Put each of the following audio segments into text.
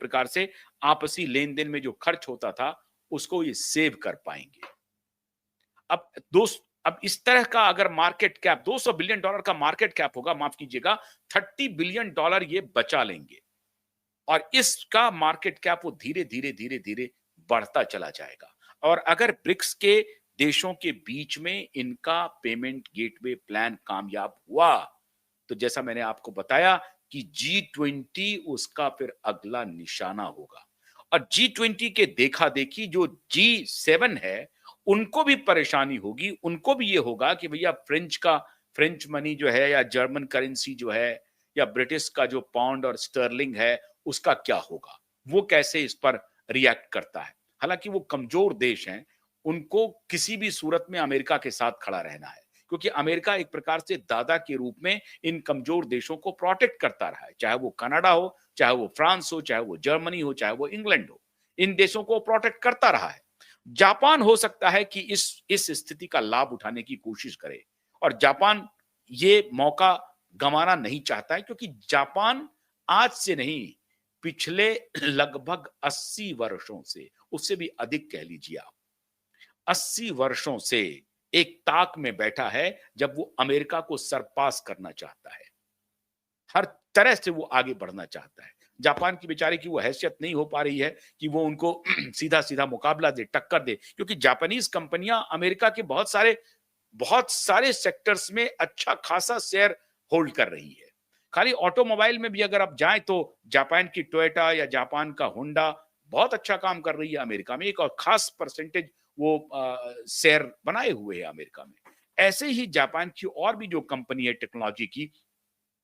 प्रकार से आपसी लेन-देन में जो खर्च होता था, उसको ये सेव कर पाएँगे। अब अब इस तरह का अगर मार्केट कैप $200 बिलियन का मार्केट कैप होगा, माफ कीजिएगा, $30 बिलियन ये बचा लेंगे और इसका मार्केट कैप वो धीरे-धीरे, धीरे-धीरे बढ़ता चला जाएगा। और अगर ब्रिक्स के देशों के बीच में इनका पेमेंट गेटवे प्लान कामयाब हुआ, तो जैसा मैंने आपको बताया कि G20 उसका फिर अगला निशाना होगा। और G20 के देखा-देखी जो G7 है, उनको भी परेशानी होगी, उनको भी ये होगा कि भैया फ्रेंच मनी जो है या जर्मन करेंसी जो है या ब्रिटिश का जो पाउंड और स्टर्लिंग है, उसका क्या होगा? वो कैसे इस पर रिएक्ट करता है? हालाँकि वो कमज़ोर देश हैं, उनको किसी भी सूरत में अमेरिका के साथ खड़ा रहना है, क्योंकि अमेरिका एक प्रकार से दादा के रूप में इन कमज़ोर देशों को प्रोटेक्ट करता रहा है, चाहे वो कनाडा हो, चाहे वो फ्रांस हो, चाहे वो जर्मनी हो, चाहे वो इंग्लैंड हो। इन देशों को प्रोटेक्ट करता रहा है। जापान हो सकता है कि इस स्थिति का लाभ उठाने की कोशिश करे और जापान ये मौका गंवाना नहीं चाहता है, क्योंकि जापान आज से नहीं, पिछले लगभग 80 वर्षों से, उससे भी अधिक कह लीजिए आप, 80 वर्षों से एक ताक में बैठा है जब वो अमेरिका को सरपास करना चाहता है। हर तरह से वो आगे बढ़ना चाहता है। जापान की बेचारे की वो हैसियत नहीं हो पा रही है कि वो उनको सीधा-सीधा मुकाबला दे, टक्कर दे, क्योंकि जापानीज़ कंपनियां अमेरिका के बहुत सारे सेक्टर्स में अच्छा खासा शेयर होल्ड कर रही है। खाली ऑटोमोबाइल में भी अगर आप जाएं तो जापान की टोयोटा या जापान का होंडा बहुत अच्छा काम कर रही है अमेरिका में, एक और खास परसेंटेज वो शेयर बनाए हुए है अमेरिका में। ऐसे ही जापान की और भी जो कंपनी है टेक्नोलॉजी की,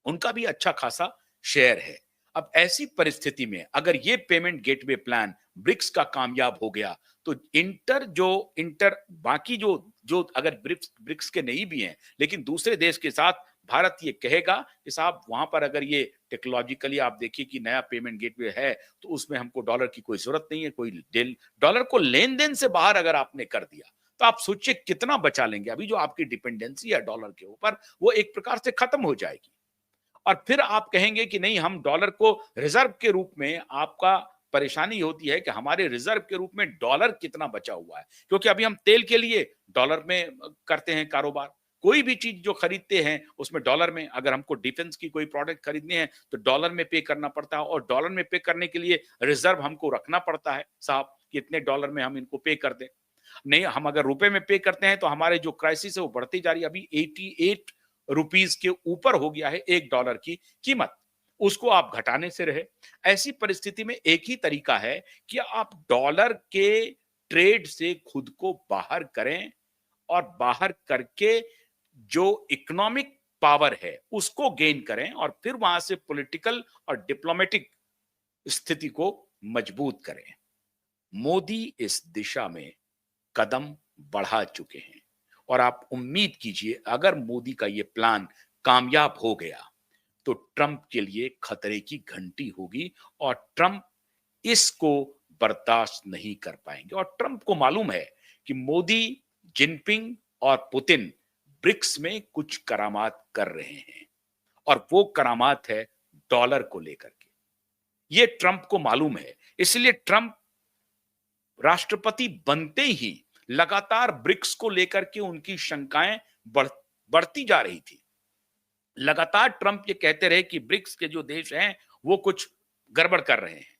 उनका भी अच्छा खासा शेयर है। अब ऐसी परिस्थिति में अगर ये पेमेंट गेटवे प्लान ब्रिक्स का कामयाब हो गया, तो इंटर बाकी जो जो अगर ब्रिक्स ब्रिक्स के नहीं भी हैं, लेकिन दूसरे देश के साथ भारत ये कहेगा कि साहब वहां पर अगर ये टेक्नोलॉजिकली आप देखिए कि नया पेमेंट गेटवे है, तो उसमें हमको डॉलर की कोई जरूरत नहीं है, कोई डॉलर को लेन देन से बाहर अगर आपने कर दिया, तो आप सोचिए कितना बचा लेंगे। अभी जो आपकी डिपेंडेंसी है डॉलर के ऊपर, वो एक प्रकार से खत्म हो जाएगी। और फिर आप कहेंगे कि नहीं, हम डॉलर को रिजर्व के रूप में, आपका परेशानी होती है कि हमारे रिजर्व के रूप में डॉलर कितना बचा हुआ है, क्योंकि अभी हम तेल के लिए डॉलर में करते हैं कारोबार। कोई भी चीज जो खरीदते हैं उसमें डॉलर में, अगर हमको डिफेंस की कोई प्रोडक्ट खरीदनी है तो डॉलर में पे करना पड़ता है, और डॉलर में पे करने के लिए रिजर्व हमको रखना पड़ता है साहब, कितने डॉलर में हम इनको पे कर दें। नहीं, हम अगर रुपए में पे करते हैं तो हमारे जो क्राइसिस है वो बढ़ती जा रही है। अभी 88 रुपीस के ऊपर हो गया है $1 की कीमत, उसको आप घटाने से रहे। ऐसी परिस्थिति में एक ही तरीका है कि आप डॉलर के ट्रेड से खुद को बाहर करें, और बाहर करके जो इकोनॉमिक पावर है उसको गेन करें, और फिर वहां से पॉलिटिकल और डिप्लोमेटिक स्थिति को मजबूत करें। मोदी इस दिशा में कदम बढ़ा चुके हैं, और आप उम्मीद कीजिए अगर मोदी का ये प्लान कामयाब हो गया, तो ट्रंप के लिए खतरे की घंटी होगी, और ट्रंप इसको बर्दाश्त नहीं कर पाएंगे। और ट्रंप को मालूम है कि मोदी, जिनपिंग और पुतिन ब्रिक्स में कुछ करामात कर रहे हैं, और वो करामात है डॉलर को लेकर के। ये ट्रंप को मालूम है, इसलिए ट्रंप राष्ट्रपति बनते ही लगातार ब्रिक्स को लेकर के उनकी शंकाएं बढ़ती जा रही थी। लगातार ट्रंप ये कहते रहे कि ब्रिक्स के जो देश हैं वो कुछ गड़बड़ कर रहे हैं,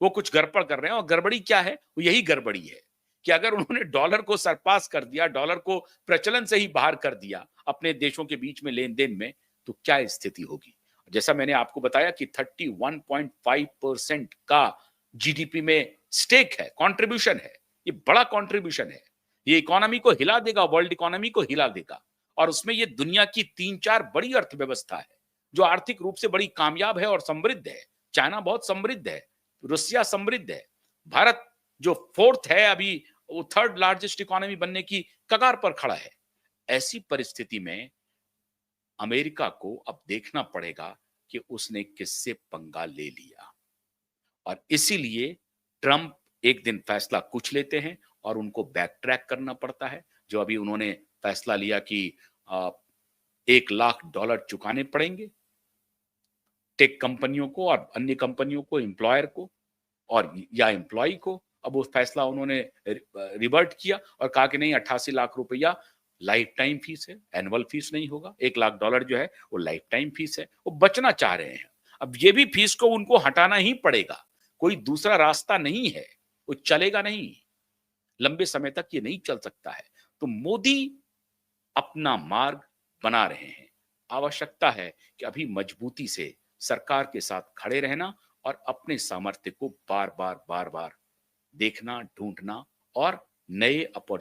वो कुछ गड़बड़ कर रहे हैं। और गड़बड़ी क्या है? वो यही गड़बड़ी है कि अगर उन्होंने डॉलर को सरपास कर दिया, डॉलर को प्रचलन से ही बाहर कर दिया अपने देशों के बीच में लेन देन में, तो क्या स्थिति होगी। जैसा मैंने आपको बताया कि 31.5% का जीडीपी में स्टेक है, कंट्रीब्यूशन है। ये बड़ा कंट्रीब्यूशन है, ये इकोनॉमी को हिला देगा, वर्ल्ड इकोनॉमी को हिला देगा। और उसमें ये दुनिया की 3-4 बड़ी अर्थव्यवस्था है जो आर्थिक रूप से बड़ी कामयाब है और समृद्ध है। चाइना बहुत समृद्ध है, रूसिया समृद्ध है, भारत जो फोर्थ है अभी, वो थर्ड लार्जेस्ट इकोनॉमी बनने की कगार पर खड़ा है। ऐसी परिस्थिति में अमेरिका को अब देखना पड़ेगा कि उसने किससे पंगा ले लिया, और इसीलिए ट्रंप एक दिन फैसला कुछ लेते हैं और उनको बैक ट्रैक करना पड़ता है। जो अभी उन्होंने फैसला लिया कि $1 लाख चुकाने पड़ेंगे टेक कंपनियों को और अन्य कंपनियों को, एम्प्लॉयर को, और या एम्प्लॉय को। अब वो फैसला उन्होंने रिवर्ट किया और कहा कि नहीं 88 लाख रुपया लाइफ टाइम फीस है, एनुअल फीस नहीं होगा। $1 लाख जो है वो लाइफ टाइम फीस है। वो बचना चाह रहे हैं। अब ये भी फीस को उनको हटाना ही पड़ेगा। कोई दूसरा रास्ता नहीं है। वो चलेगा नहीं। लंबे समय तक ये नहीं चल सकता है। तो मोदी अपना मार्ग बना रहे हैं। आवश्यकता है कि अभी मजबूती से सरकार के साथ खड़े रहना और अपने सामर्थ्य को बार-बार, बार-बार देखना, ढूँढना और नए अपॉर्च्युनिटी